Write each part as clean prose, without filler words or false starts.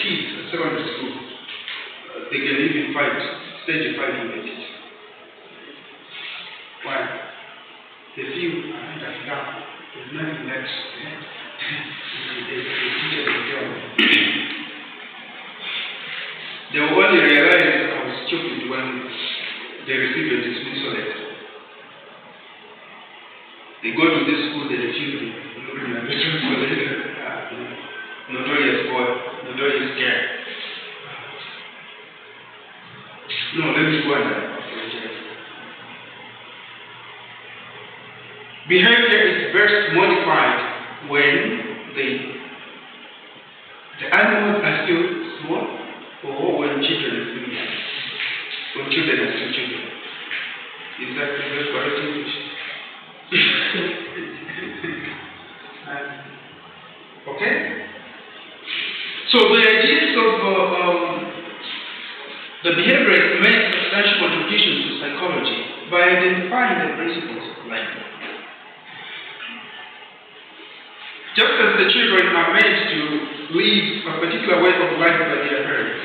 kids at secondary school, they can even fight stage 5 university. Why? They feel that now there's nothing left. The teacher will tell them. They will only realize I was stupid when they receive a dismissal letter. They go to this school, they refuse it. Notorious boy, notorious girl. No, let me go and apologize. Behavior is best modified when the animals are still small, or when children are still young. When children are still children. Is that correct English? Okay? So the ideas of the behaviorists make substantial contributions to psychology by identifying the principles of life. Just as the children are made to live a particular way of life by their parents,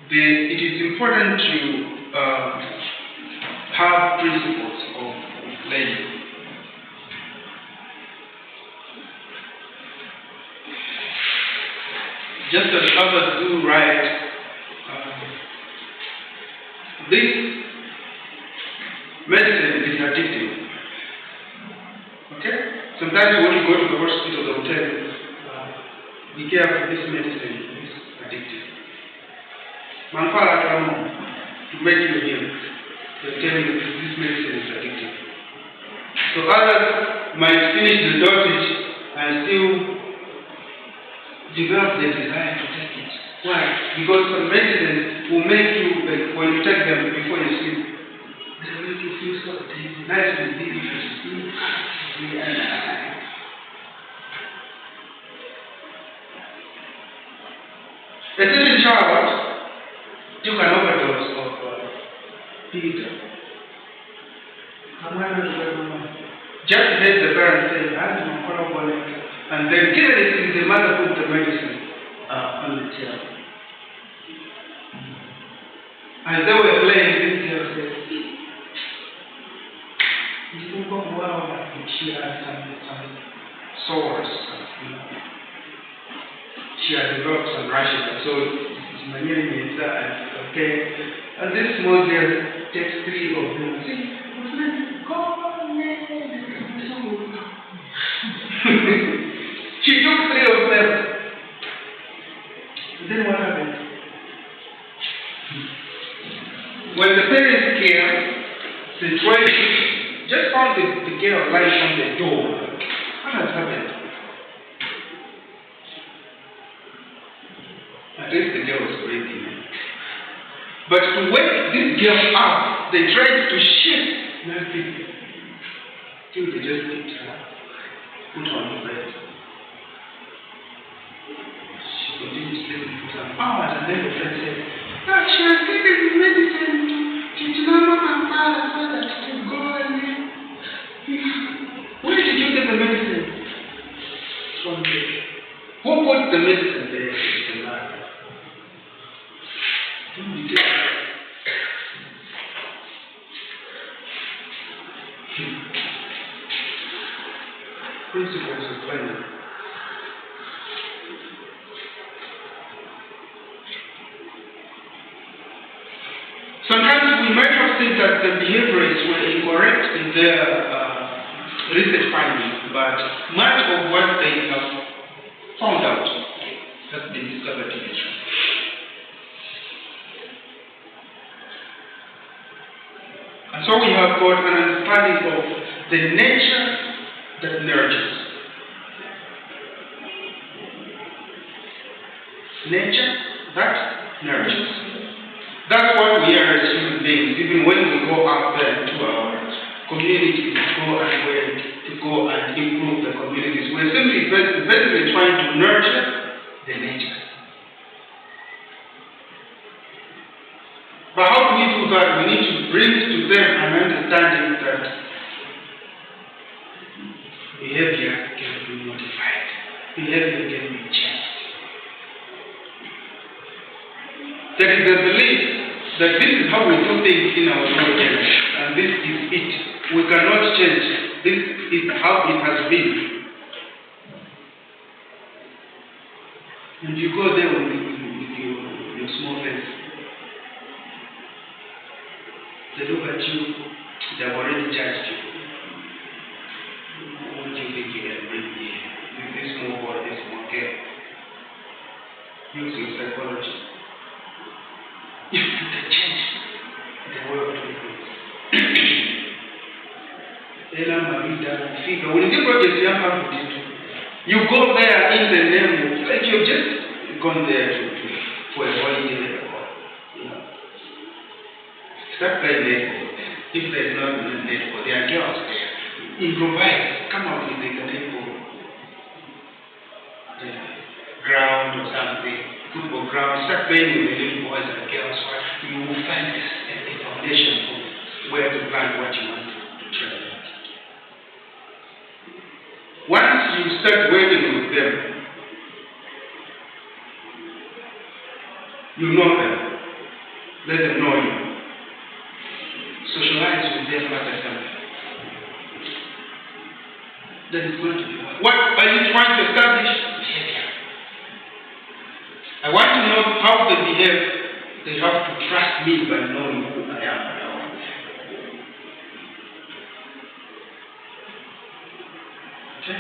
it is important to have principles of living. Just as others do right, this medicine is addictive. Okay? Sometimes when you go to the hospital, they'll tell you, be careful, this medicine is addictive. Manfala to make you heal, they'll tell you this medicine is addictive. So others might finish the dosage and still develop the desire to take it. Why? Because some medicines will make you, like when you take them before you sleep, they will make you feel so nice and deep if you sleep. A certain child took an overdose of Peter. Just let the parents say, and then carelessly the mother put the medicine on the chair. As they were playing, this girl said, she had some sores. She had developed some rashes. So it's okay. And this small girl takes 3 of them. See, she took 3 of them. And then what happened? When the parents came, they tried just found the girl lying on the door. What has happened? At least the girl was breathing. But to wake this girl up, they tried to shake nothing. Till they just picked her up, put her on the bed. She continued sleeping for some hours, and then the friend said, "Oh, she has taken the medicine to Mama and Father so that she can go and where did you get the medicine?" From there. Who put the medicine there? The lab. Who did it? Principles of learning. Sometimes we might have said that the behaviorists were incorrect in their research findings, but much of what they have found out has been discovered to be true. And so we have got an understanding of the nature that nurtures. Nature that nurtures. That's what we are as human beings, even when we go out there to our communities, to go and improve the communities. We're simply basically trying to nurture the nature. But how do we do that? We need to bring to them an understanding that behavior can be modified, behavior can be changed. There is a belief that this is how we do things in our religion, and this is it. We cannot change. This is how it has been. And you go there with your small face. They look at you, they have already judged you. What do you think you can bring here? With this small boy, this small girl. Use your psychology. You can change the way of doing things. You go there in the name of, like you've just gone there for a holiday. Start playing netball. If there is not netball, there are girls there. Improvise. Come up with a netball ground or something, football ground. Start playing with the little boys and girls. You will find a foundation for where to plant what you want to try. Once you start working with them, you know them. Let them know you. Socialize with them as a family. That is going to be what are you trying to establish? Behavior. I want to know how they behave. They have to trust me by knowing who I am and how I behave. Okay?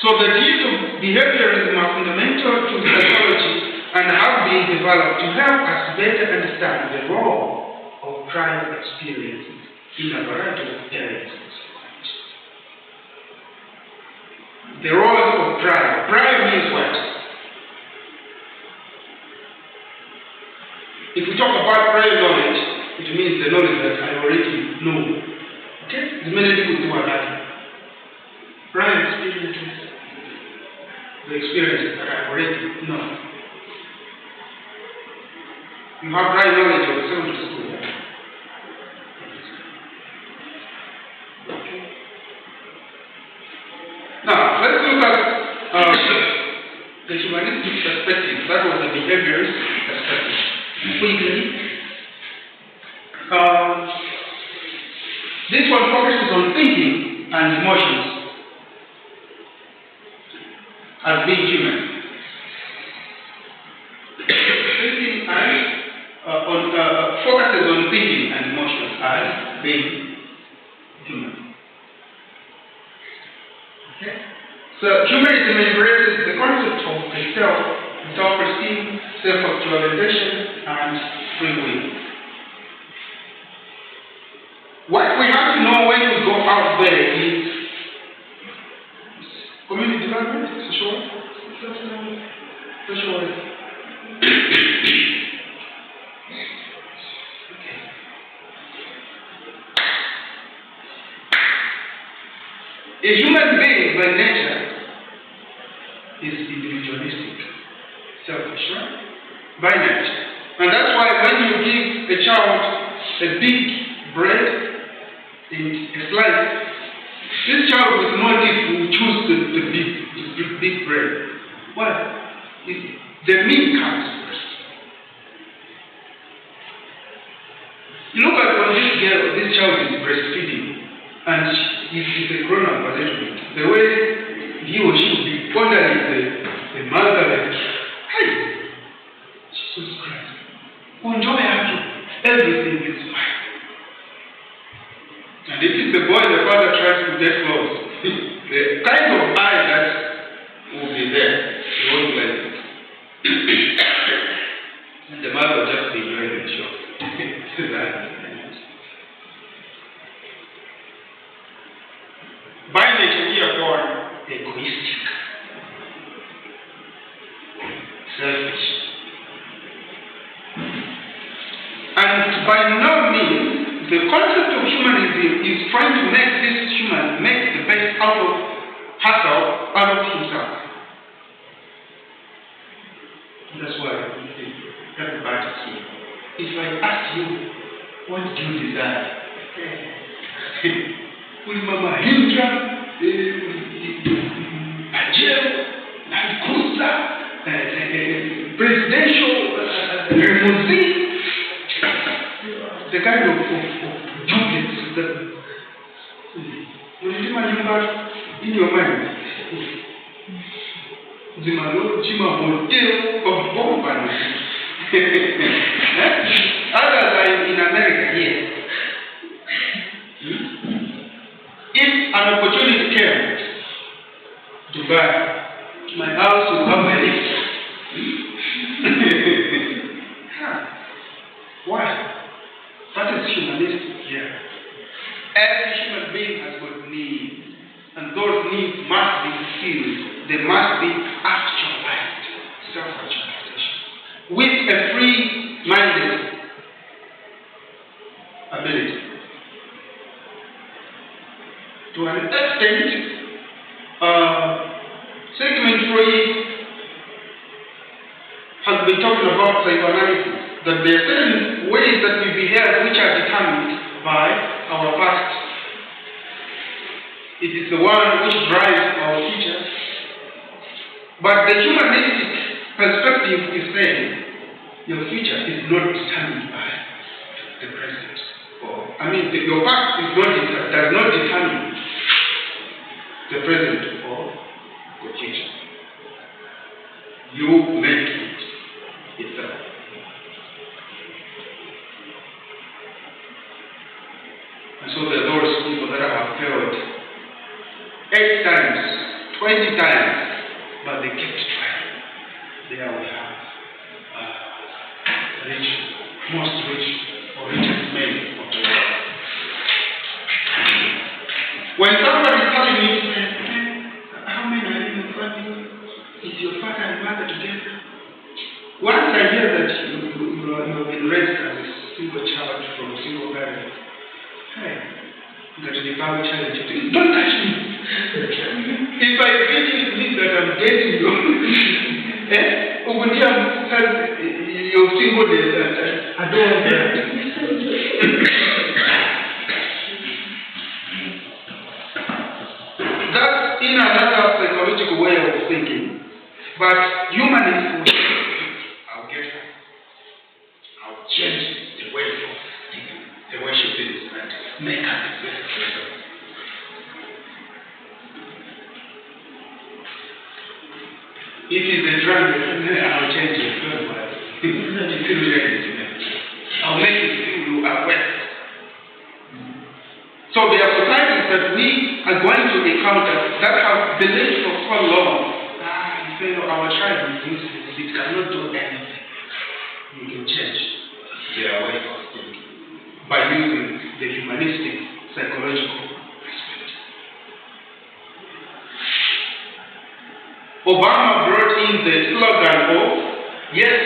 So the teachings of behaviorism are fundamental to psychology and have been developed to help us better understand the role of prior experiences in a variety of areas of society. The role of prior. Prior means what? If we talk about prior knowledge, it means the knowledge that I already know. Okay? There's many people who are that. Prior experiences, the experiences that I already know. You have prior knowledge of the secondary school. Now, let's look at the humanistic perspective. That was the behaviorist perspective. Quickly. This one focuses on thinking and emotions as being human. Thinking and focuses on thinking and emotions as being human. Okay? So humanism embraces the concept of the self, self-esteem, self-actualization, and free will. What we have to know when we go out there is community development, social work. A human being by nature is individualistic, selfish, right? By nature. And that's why when you give a child a big bread and a slice, this child with no teeth will choose the big bread. Why? The meat comes first. You look at when this child is breastfeeding, and if he's a grown-up a little bit, the way he or she will be pondering the mother, like, hey, Jesus Christ, enjoy everything is fine. And if it's the boy, the father tries to get close. The kind of eye that will be there, he won't like it. And the mother will just be enjoying the show. By nature, we are born egoistic, selfish. And by no means, the concept of humanism is trying to make this human make the best out of herself, out of himself. That's why everybody is here. If I ask you, what do you desire? Mama Hindra, Pajero, Land Cruiser, presidential limousine, the kind of duplicates that in your mind. Others are in America here. If an opportunity came to buy, my house will have a lift. Why? That is humanistic here. Every human being has got needs, and those needs must be fulfilled. They must be actualized, self-actualization, with a free-minded ability. To an extent, Sigmund Freud has been talking about psychoanalysis, that there are certain ways that we behave which are determined by our past. It is the one which drives our future. But the humanistic perspective is saying your future is not determined by the present. Your past does not determine the present or the future. You make it itself. And so there are those people that have failed 8 times, 20 times, but they kept trying. There we have most rich or richest men of the world. When somebody is telling me, how many are in the family? Is your father and mother together? Once I hear that you have been raised as a single child from a single parent, that is the family challenge. Don't touch me. If I get you, it means that I'm dating you. Ubundiam has your single day. I don't want that. That's in another psychological way of thinking. But humanity will say, I'll get her. I'll change the way of thinking, the way she thinks, and make her the best person. If it's a drug, I'll change it. Don't worry. I'll make it feel you are well. So there are societies that we are going to encounter that have believed for so long. Our tribe is useless. It cannot do anything. You can change their way of thinking by using the humanistic psychological aspect. Obama brought in the slogan of, yes,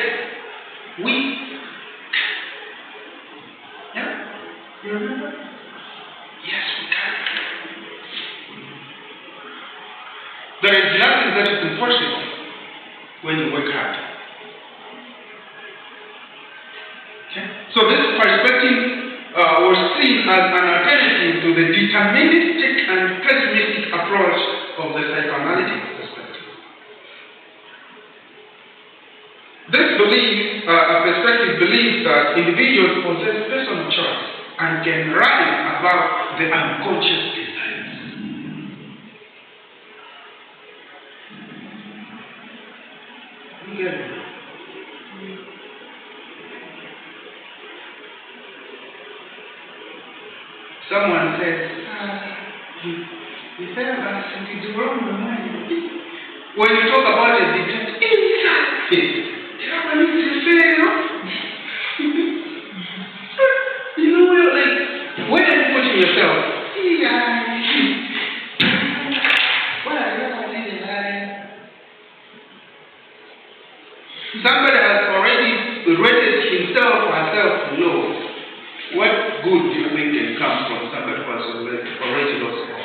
we. Yeah? You remember? Yes, we can. There is nothing that is impossible when you work hard. Okay? So this perspective was seen as an alternative to the deterministic and pessimistic approach of the psychoanalytic perspective. This perspective believes that individuals possess personal choice and can rise above the unconscious desires. Someone says, you said about something wrong with money. When you talk about a dictator, you know, like, when are you putting yourself? Somebody has already rated himself or herself low. What good do you think can come from somebody who has already lost it?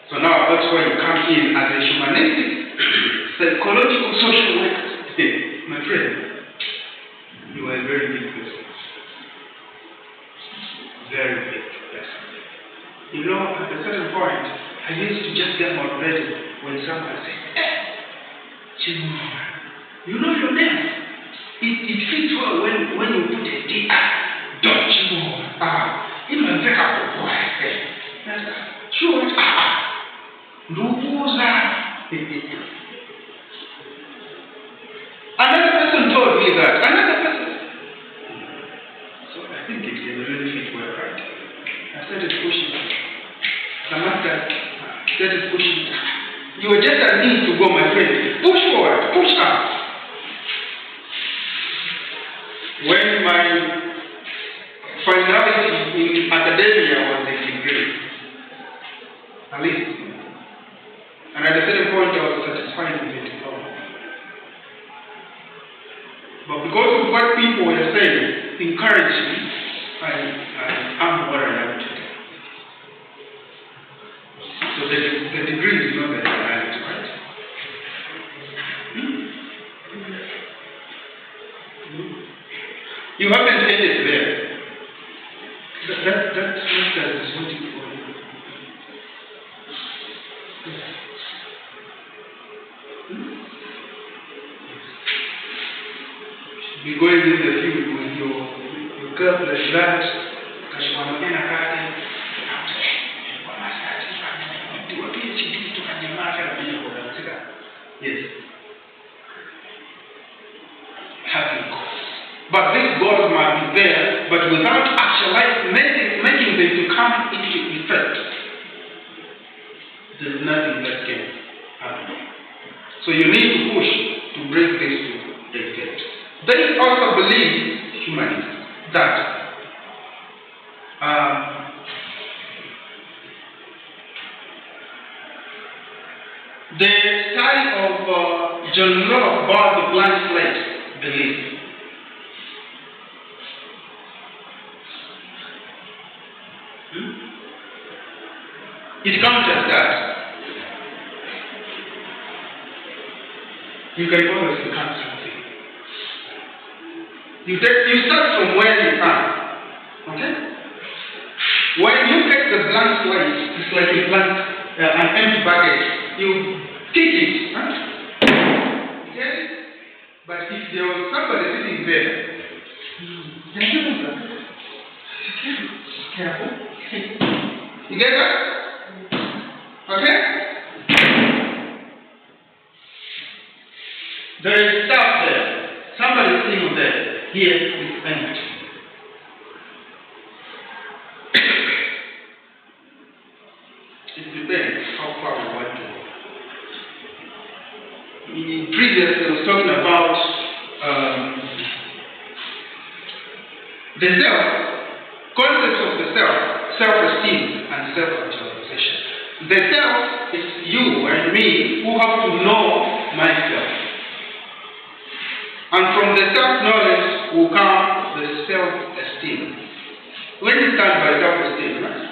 So now that's where you come in as a humanistic, psychological, social worker. My friend, you are a very big person. Very big person. You know, at a certain point, I used to just get motivated when someone said, Chimora. You know your name. It fits well when you put a D. Dot Chimora. It will take up the boy. Sure. Lubuza. Another person told me that. Another person. So I think it can really fit well, right? I started pushing. Samantha started pushing. You were just a need to go, my friend. Push forward, push up. When my finality in academia was a degree, at least, and at a certain point I was satisfied with it. But because of what people were saying, encouraged me, I am what I am today. So the degree is not the reality, right? You haven't ended there. That master is waiting for you. You're going in the field with your girl like that, because you want to get a garden. Yes. Having goals. But these goals might be there, but without actualizing, making them to come into effect, there's nothing that can happen. So you need to push to bring this to effect. They also believe, humanists, that the study of John Locke about the blank slate belief. It counters that. You can always become something. You start from where you are. Okay? When you take the blank slate, it's like a blank, an empty bucket. You kick it, right? Yes? But if there was somebody sitting there, careful. You get that? Okay? There is stuff there. Somebody sitting there. Here is empty. It depends how far we want to go. Previously, I was talking about the self, concepts of the self, self-esteem and self-actualization. The self is you and me who have to know myself. And from the self-knowledge will come the self-esteem. When you stand by self-esteem, right?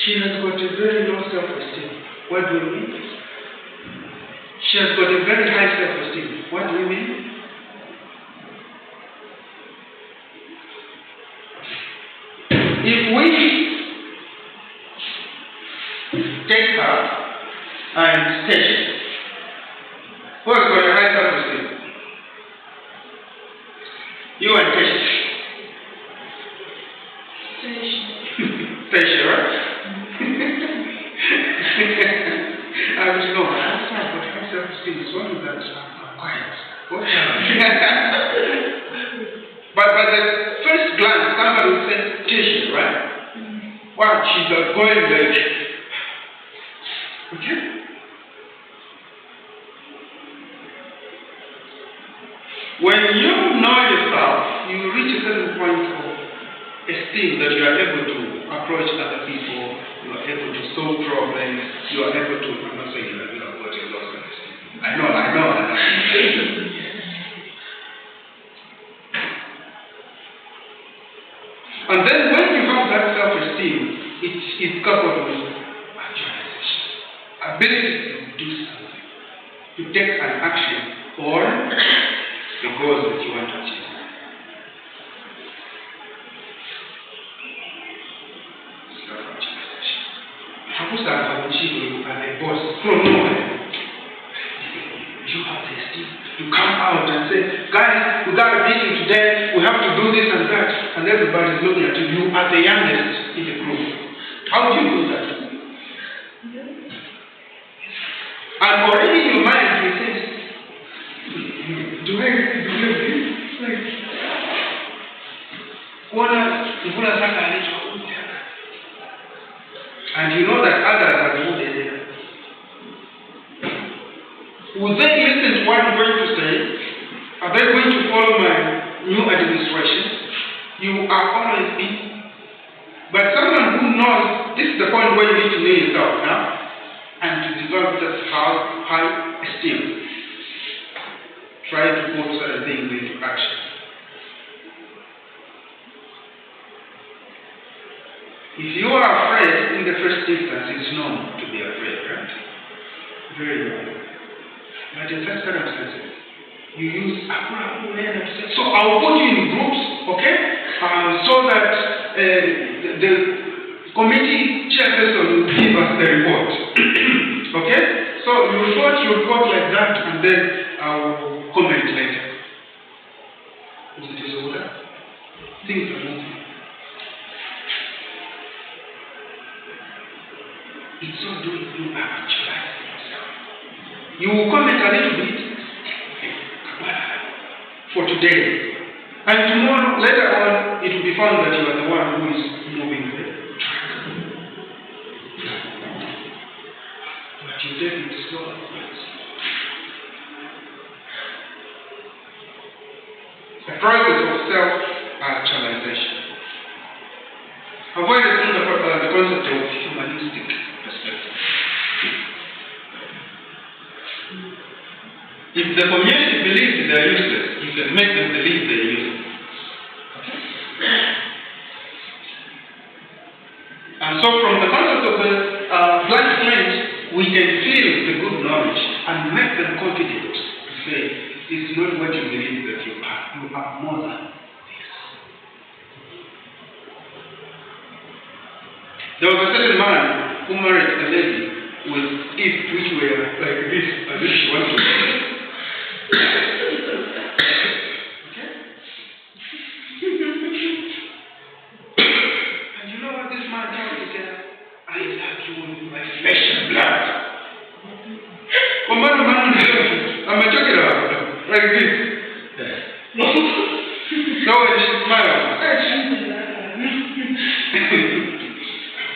She has got a very low self-esteem. What do you mean? She has got a very high self-esteem. What do you mean? If we take her and station, who has got a high self-esteem? You and Station. Station, right? I was no, I'm sorry, but high self-esteem is one of that quiet. But by the first glance, somebody will say, Tisha, right? Wow, she's going like, okay? When you know yourself, you reach a certain point of esteem that you are able to approach other people, you are able to solve problems, you are able to, I'm not saying you have got your low self-esteem. I know. And then when you have that self-esteem, it is coupled with actualization. Ability to do something, to take an action for the goals that you want to achieve. Self-actualization. Hapo sasa kuchini You come out and say, guys, we got a meeting today, we have to do this and that, and everybody's looking at you. You are the youngest in the group. How do you do that? And already in your mind you think, do I really believe this? Like, and you know that others are good there. Will they listen to what I'm going to say? Are they going to follow my new administration? You are always in. But someone who knows, this is the point where you need to know yourself now, and to develop that high esteem. Try to put certain things into action. If you are afraid, in the first instance, it's normal to be afraid, right? Very normal. But in such circumstances, you use so I'll put you in groups, okay? So that the committee chairperson will give us the report. Okay? So you report like that, and then I'll comment later. Is it order? Things are moving. It's so doing you actualize yourself. You will comment a little bit for today. And tomorrow, later on, it will be found that you are the one who is moving the track. But you take it slow at first. The process of self-actualization. Avoid the concept of humanistic perspective. If the community believes they are useless, you can make them believe they are useless. Okay? And so from the concept of the blank slate, we can feel the good knowledge and make them confident to say, it's not what you believe that you are. You are more than this. There was a certain man who married a lady with teeth which were like this, as if she wanted to. Okay? And you know what this man told me? He said, I love you with my flesh and blood. I'm a joking about like this. So when she smiled,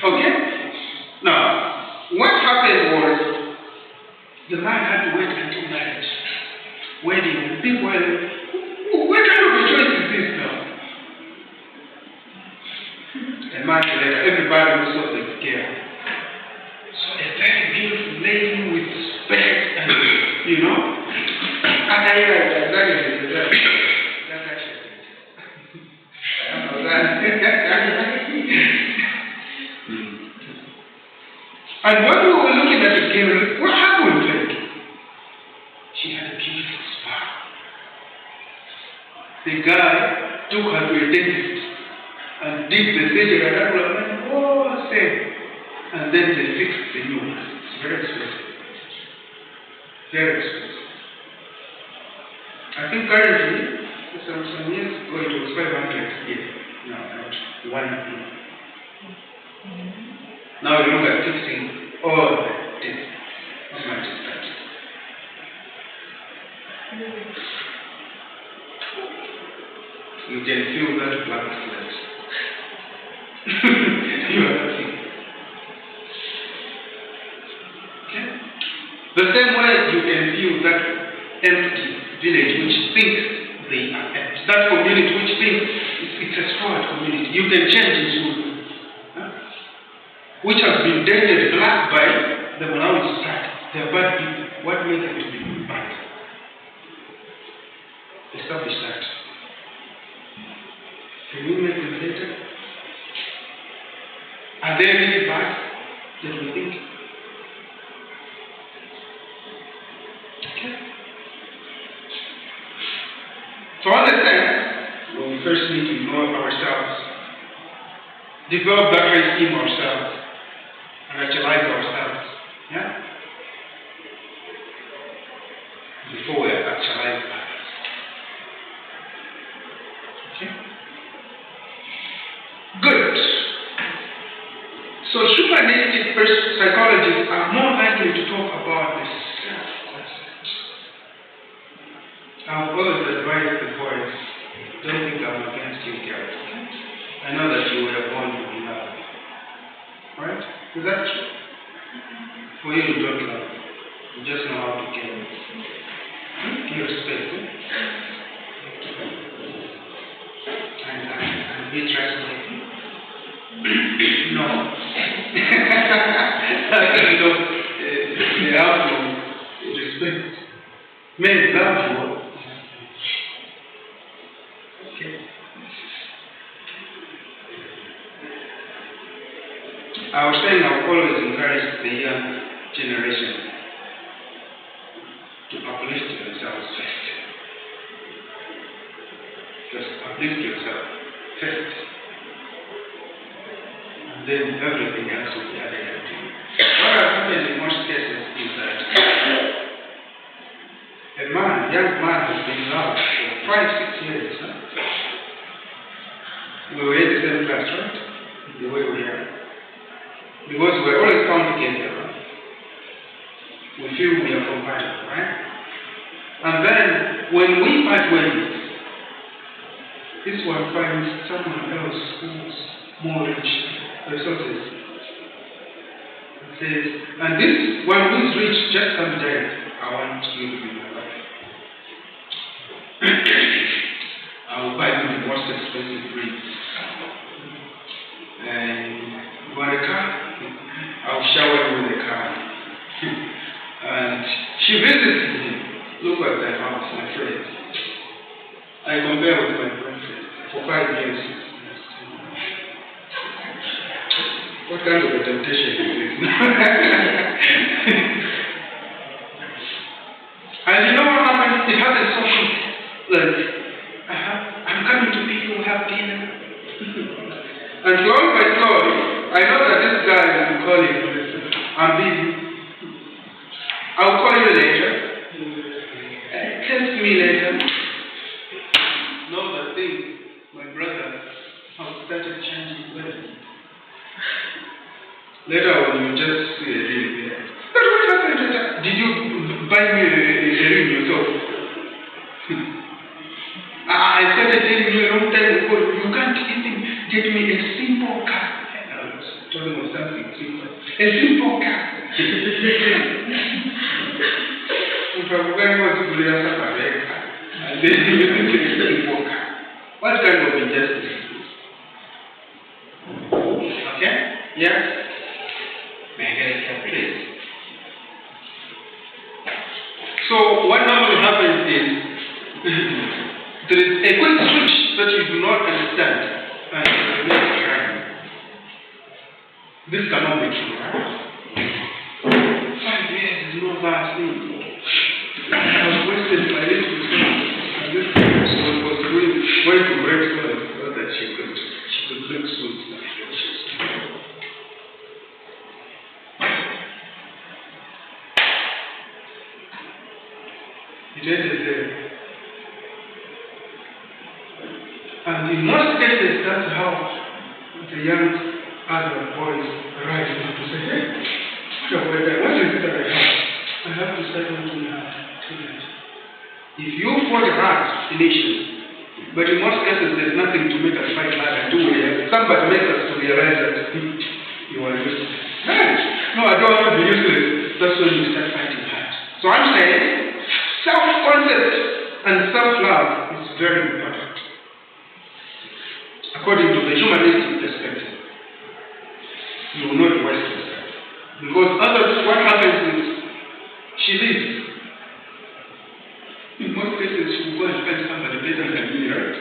okay? Now, what happened was the man had to wait until marriage. Wedding, people were like, what kind of a choice is this now? A month later, everybody was so scared. So a very beautiful lady with specs and, you know, and I realized that is that's actually it. I don't know that. And when we were looking at the girl, what happened? Like, she had a beautiful smile. The guy took her to a dentist and did the surgery, and I was like, oh, same. And then they fixed the new one. It's very expensive. Very expensive. I think currently, some years ago, it was 500 here. No, not 1 year. Now you look at fixing all the teeth. How much is that? You can feel that black slate. You are happy. Okay? The same way you can feel that empty village which thinks they are empty. That community which thinks it's a squad community. You can change it to which has been dented black by the Malawi society. They are bad people. What makes them to be bad? Establish that. Can you make them better? Are they really bad? Let me think. Okay. To understand, we first need to know ourselves, develop that high esteem ourselves, and actualize ourselves. Yeah? Before we actualize psychologists are more likely to talk about the self-concept. I've always advised the boys, don't think I'm against you girls. I know that you were born with love. Right? Is that true? For you, you don't love. You just know how to get it. You respect it. And be trustworthy. No. They have to respect. Men love you. Okay. I was saying I've always encouraged the young generation to uplift themselves first. Just uplift yourself first. And then everything else will be added to you. What has happened in most cases is that a young man has been loved for 5-6 years. Huh? We were in the same class, right? The way we are. Because we're always found together. Right? We feel we are compatible, right? And then when we part ways, this one finds someone else who's more rich resources. It says, and this one who's rich, just come there. I want you to be my wife. I will buy you the most expensive rings. And you want a car? I'll shower you with a car. And she visits him. Look at the house, my friend. I compare with my boyfriend for 5 years. What kind of a temptation is this? And you know what happens? It happens so quick. Like, I'm coming to meet you, we'll have dinner. And slowly by slowly, I know that this guy will call him. I'm busy. I'll call you later. Text me later. Know that things, my brother, have started changing well. Later when you just see a ring there. But what happened? Did you buy me a ring yourself? I started telling you a long time ago, you can't even get me a simple car. I was talking about something simple. A simple car. What kind of injustice? Okay? Yes? May I get a please? So what normally happens is there is a quick switch that you do not understand and you not trying. This cannot be true, right? 5 years is not that thing. I was wasted my little son, and this person was going to break school so that she could drink sweets. It ended there. And in most cases, that's how the young other boys rise up to say, hey, what is it that I have? I have to settle to my heart tonight. If you fought hard initially, but in most cases there's nothing to make us fight hard and do it. Somebody makes us to realize that you are useless. No, I don't want to be useless. That's when you start fighting hard. So I'm saying self-concept and self-love is very important. According to the humanistic perspective, you will not waste yourself. Because others, what happens is, she leaves. In most cases, she will go and find somebody better than me, right?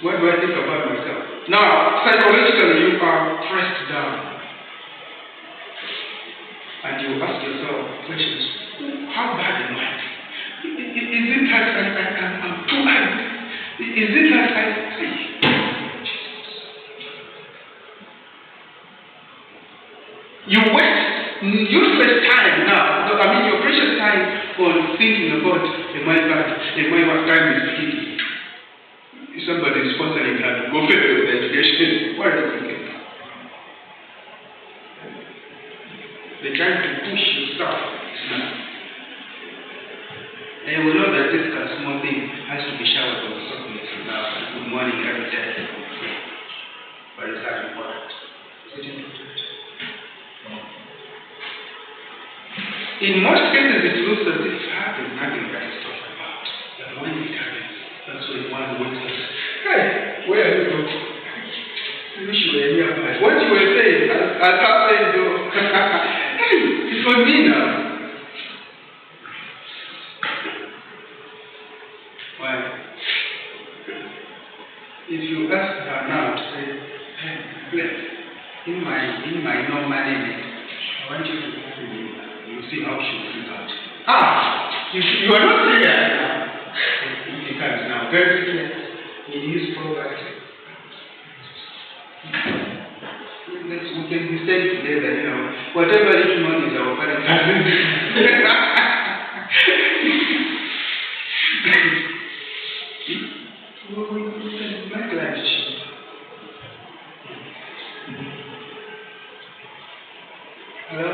What do I think about myself? Now, psychologically, you are pressed down. And you ask yourself questions. How bad am I? Is it like I'm too angry? Is it like I say? You waste useless time now. I mean, your precious time on thinking about, am I bad? Am I what time is fleeting? If somebody is sponsoring her to go further with education, what are you thinking? the time to push your stuff is now. And we know that this kind of small thing has to be showered with softness and love and good morning every day. But it's not important. Is it important? In most cases, it looks as if it happens, nothing that is talked about. But when it happens, that's when one wakes up. Hey, where are you going? I wish you were nearby. What you were saying, I can't say it though. Hey, it's for me now. Well, if you ask her now to say, hey, bless, in my normal name, I want you to open me. You see how she will feel out. You are not here now. It becomes now very clear. It is proactive. We can be staying together, you know. Whatever little money is our parents. We can make life cheap. Hello?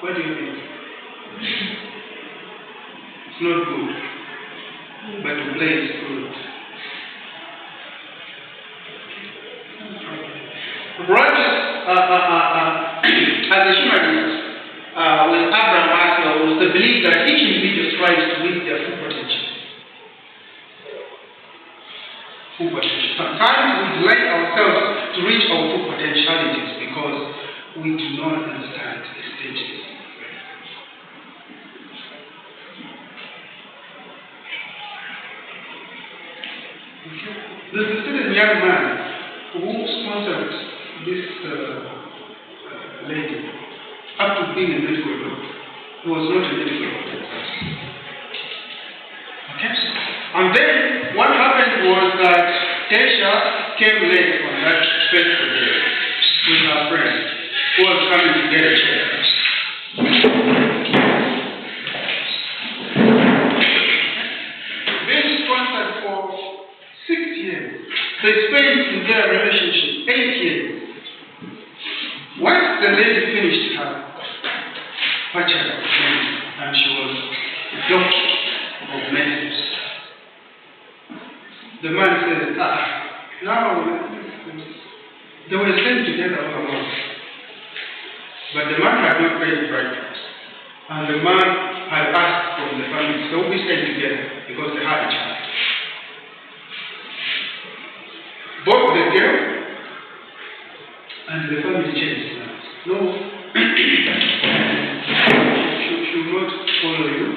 What do you think? It's not good. But to play is good. Rogers, as a humanist, with Abraham Maslow, was the belief that each individual strives to reach their full potential. Full potential. Sometimes we delay ourselves to reach our full potentialities because we do not understand the stages. There's a certain young man who sponsored this lady up to being a medical doctor. He was not a medical doctor. Okay? And then what happened was that Tesha came late on that fateful day with her friend who was coming to get a chair. Being sponsored for 6 years. They spent in their relationship 8 years. Once the lady finished her bachelor of medicine, and she was a doctor of medicine, the man said, now they were staying together all along. But the man had not paid breakfast. And the man had asked from the family, so we stayed together because they had a child. Both the girl and the family changed plans. No, she will not follow you.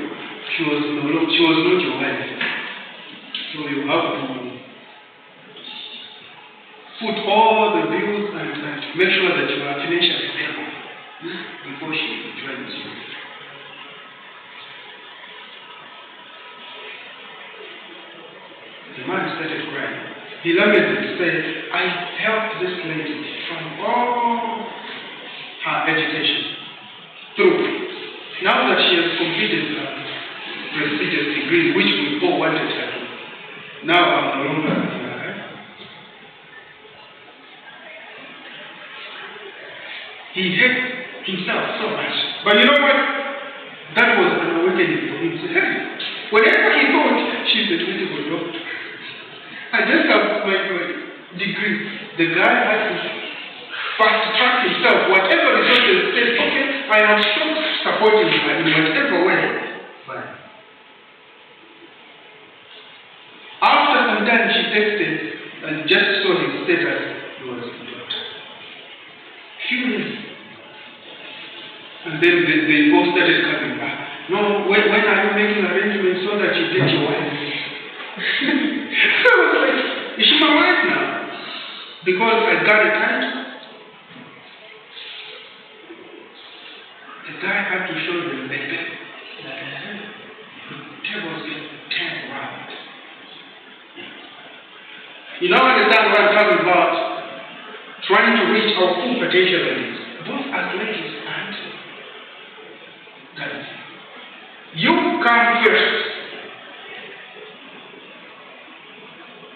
She was not your wife. So you have to put all the bills and make sure that you are financially stable before she joins you. The man started crying. He lamented to say, I helped this lady from all her education through. Now that she has completed her prestigious degree, which we all wanted her to, now I'm no longer in her life. He hates himself so much. But you know what? That was an awakening for him. So, hey, whenever he thought she's a medical doctor, I just have my degree. The guy had to fast track himself. Whatever resources said, okay, I am so supporting her in whatever way. Fine. After some time, she texted and just saw his status. He was a doctor. Furious. And then they both started coming back. No, when are you making arrangements so that you get your wife? I was like, is she my wife now? Because I got a title. The guy had to show them the bed. The tables get turned around. You now understand what I'm talking about? Trying to reach our full potential. Both as ladies and guys. You come first.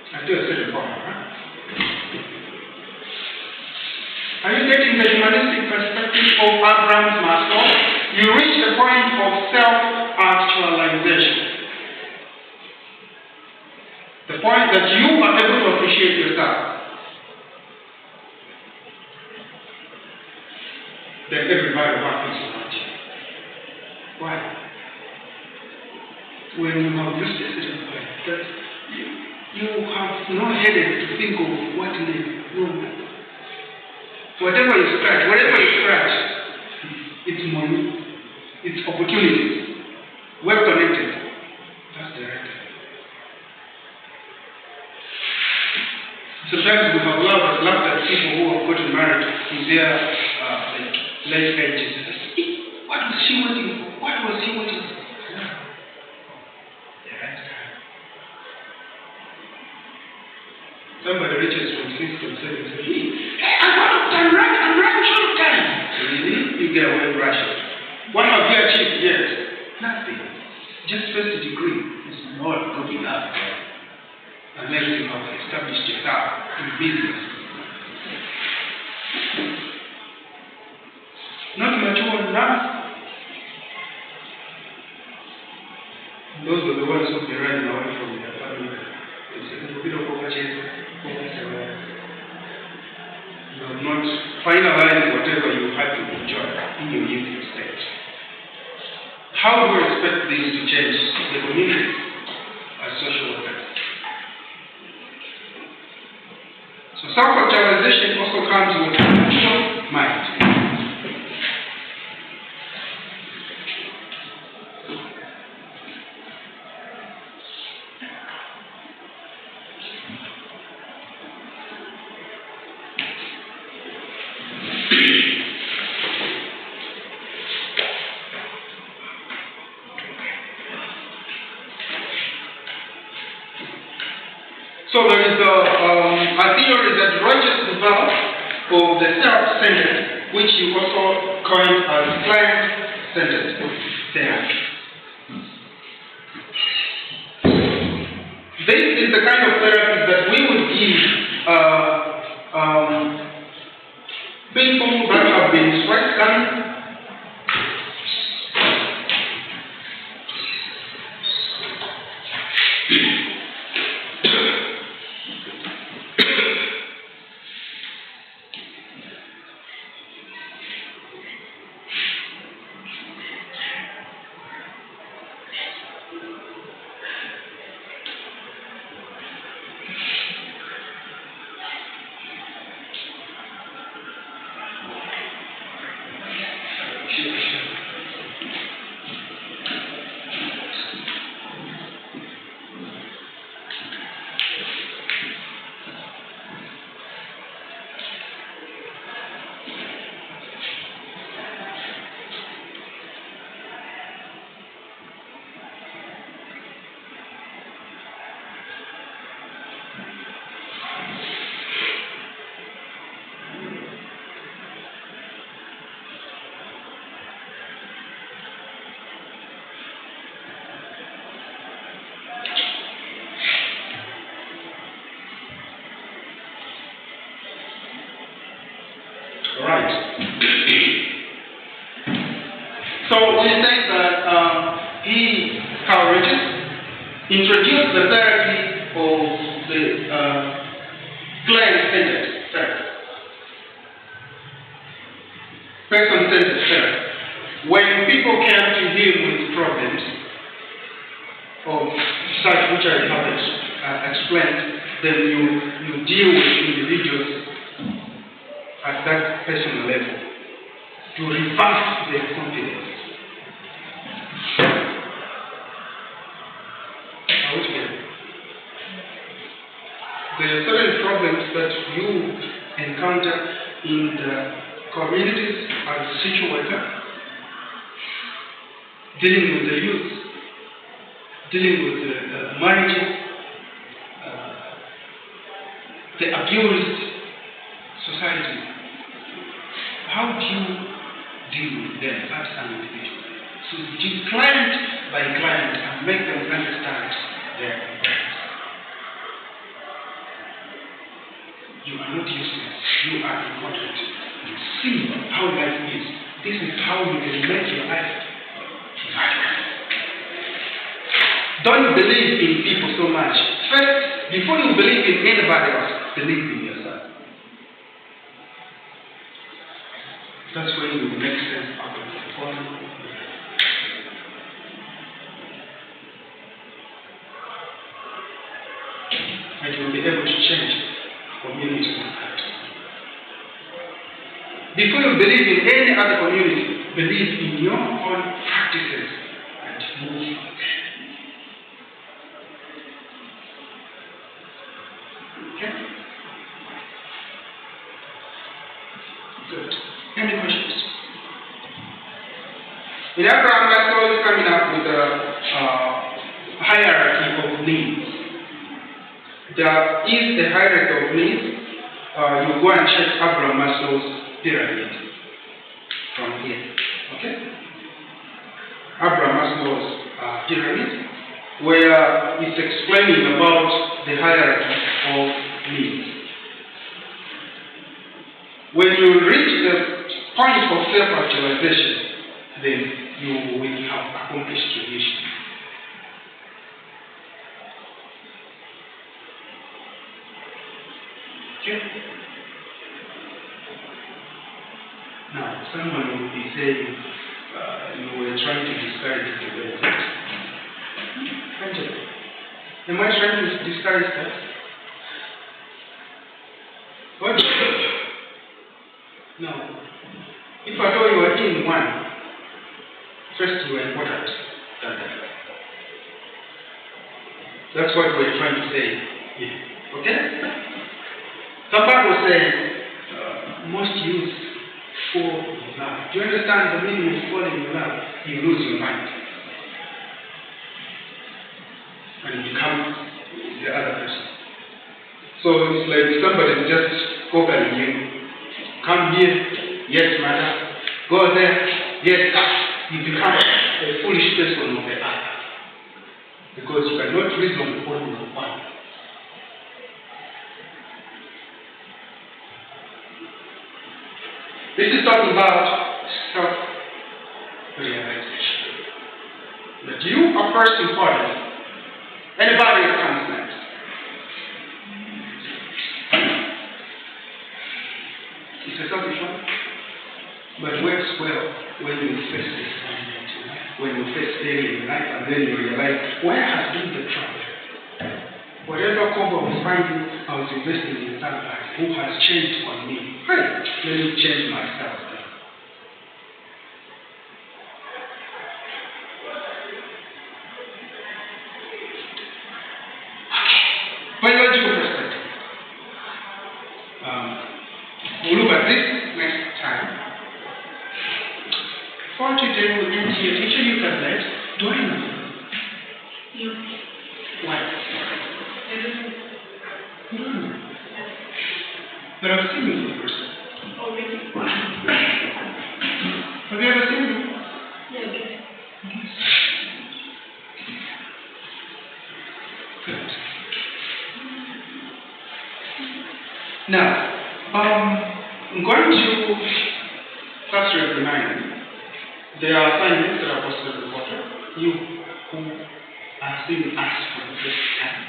Until a certain point, Are you getting the humanistic perspective of Abraham Maslow? You reach the point of self-actualization. The point that you are able to appreciate yourself. Then everybody happens around you. Why? When you have used a certain point, that you have no headache to think of what next. No. Whatever you scratch, it's money, it's opportunities. Well connected. That's the right time. Sometimes we have laughed at people who have gotten married in their late ages. What was she waiting for? What was he waiting for? The right time. Somebody reaches from 6 to 7 and says, hey, I'm running short of time. Really? You get away with Russia. What have you achieved? Yes. Nothing. Just first degree is not good enough. Unless you have established yourself in business. Not mature enough. Those are the ones who be running away from their family. It's a little bit of overchase. You have not finalized whatever you had to enjoy in your youth stage. How do you expect this to change the community as social workers? So self-actualization also comes with a mature mind. So there is a theory that Rogers developed of the self-centered, which he also coined as client-centered therapy. This is the kind of therapy that we would give people that have been stressed out. Right. So we say that Carl Rogers introduced the therapy of the client-centered therapy, person-centered therapy. When people came to him with problems of such which I have explained, then you deal with individuals at that personal level to reverse their confidence. There are certain problems that you encounter in the communities as a social worker, dealing with the youth, dealing with the marriages, the abused society. How do you deal with them as an individual? So you client by client and make them understand their complaints. You are not useless. You are important. see how life is. This is how you can make your life vibrant. Don't believe in people so much. First, before you believe in anybody else, believe in yourself. That's when you will make sense out of the problem. And you will be able to change community impact. Before you believe in any other community, believe in your own practices and move from there. Okay? Good. Any questions? In Abraham Maslow is coming up with a hierarchy of needs. There is a hierarchy of needs. You go and check Abraham Maslow's pyramid from here. Okay? Abraham Maslow's pyramid, where it's explaining about the hierarchy of needs. When you reach the point of self-actualization, then you will have accomplished your mission. Okay? Now, someone will be saying, you were trying to discourage the benefit. Angela, am I trying to discourage that? What? No. If at all you are in one, first you are important than that. That's what we're trying to say here. Okay? Somebody was saying, most youths fall in love. Do you understand the meaning of falling in love? You lose your mind. And you become the other person. So it's like somebody just covering you. Come here, yes, madam. Go there, yes, sir. You become a foolish person of the other. Because you cannot reason with one with one. This is talking about self-realization. That you are first important. Anybody that comes next. It's a selfish one, but works well when you face this when you face failure in life, and then you realize, where has been the trouble? Whatever combo I was finding, I was investing in somebody who has changed on me. Hey, let me change myself. Biological perspective. We'll look at this next time. For today, we'll end here. Teacher, you can let. Do I know? No. Why? But I've seen you for the first time. Oh, really? Have you ever seen me? Yes. Good. Now, I'm going to first remind you, there are assignments that are posted in the portal. You who are seeing us for the first time.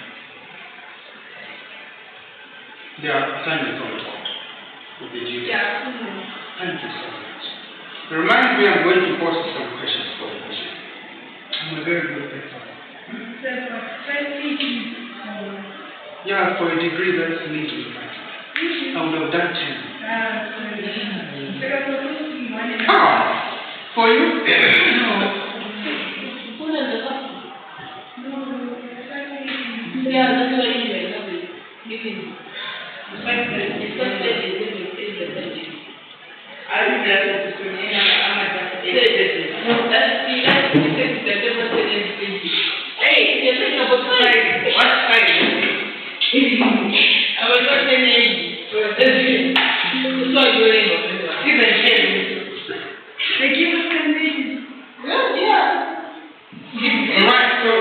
There are assignments on the board with the duties. Yeah. Thank you so much. Remind me, I'm going to post some questions for the question. I'm a very good person. Yeah, for a degree that's needed. I would have done 10. Ah, for you? No. I was not saying they give us conditions. Yeah. Alright, so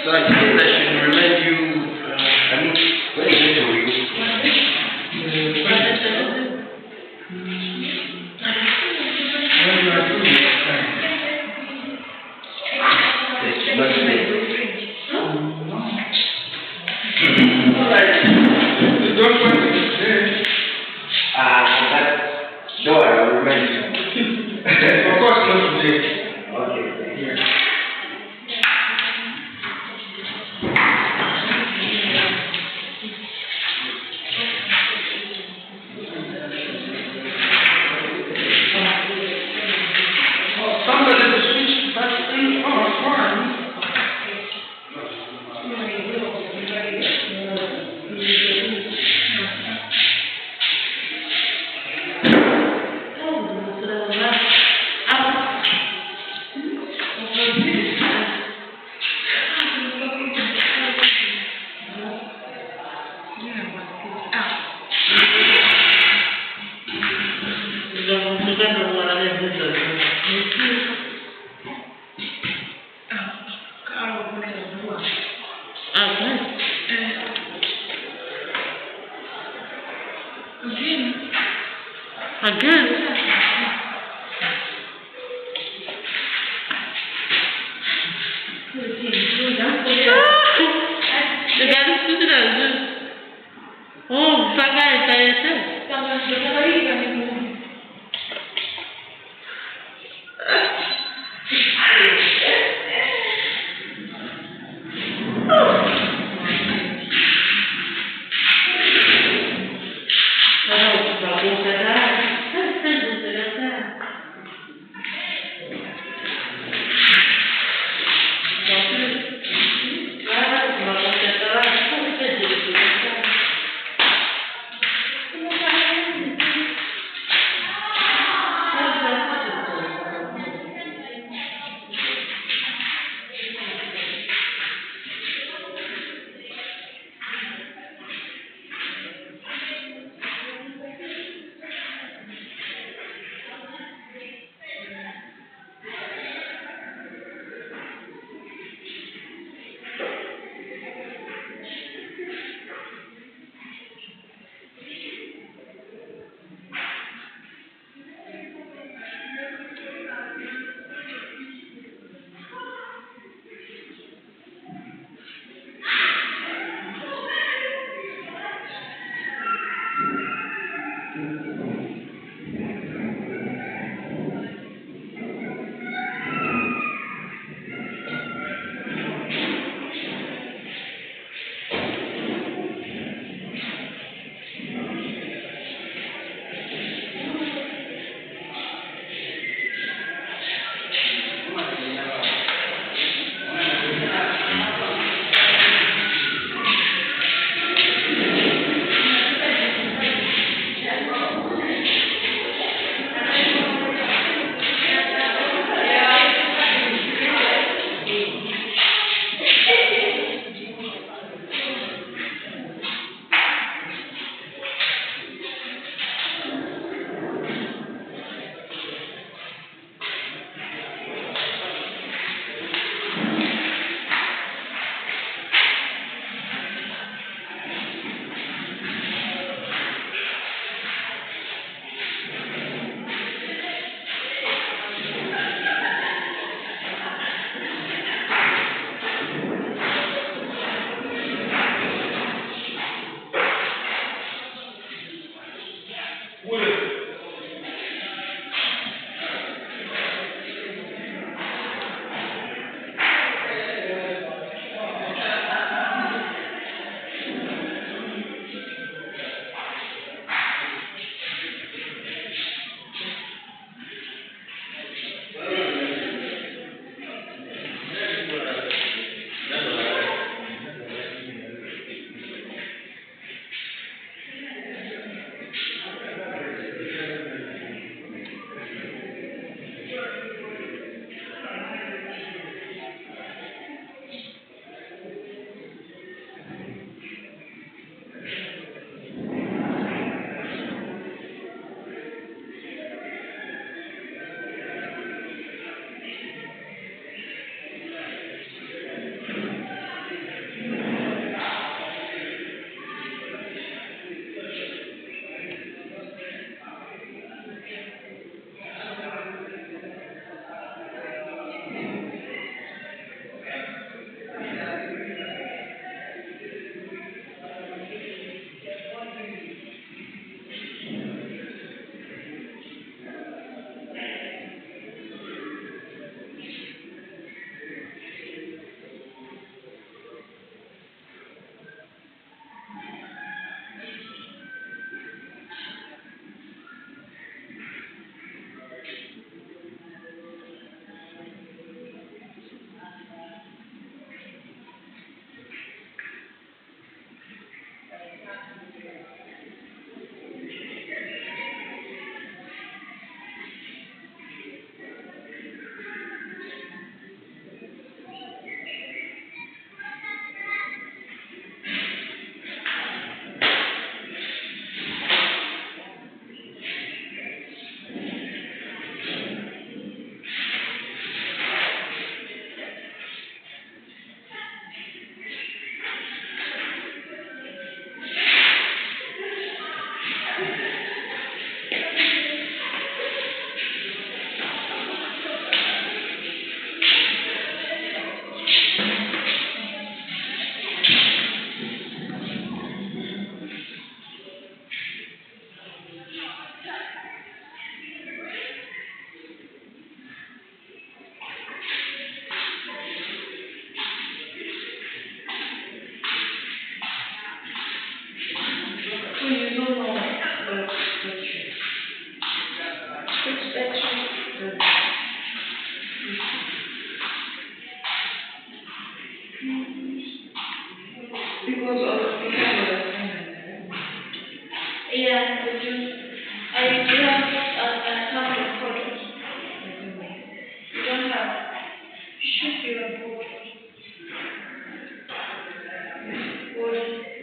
So I think I should remind you, where is it for you? That door, I will remind you. Of course, not today. Okay, thank you. Again. The guy is sitting there. Oh, pagar, tá esse? Não, bagunça da... because of the camera. Yeah, we do. I do have a couple of photos. You don't have. Shoot your photo. Photo.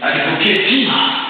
Advocate.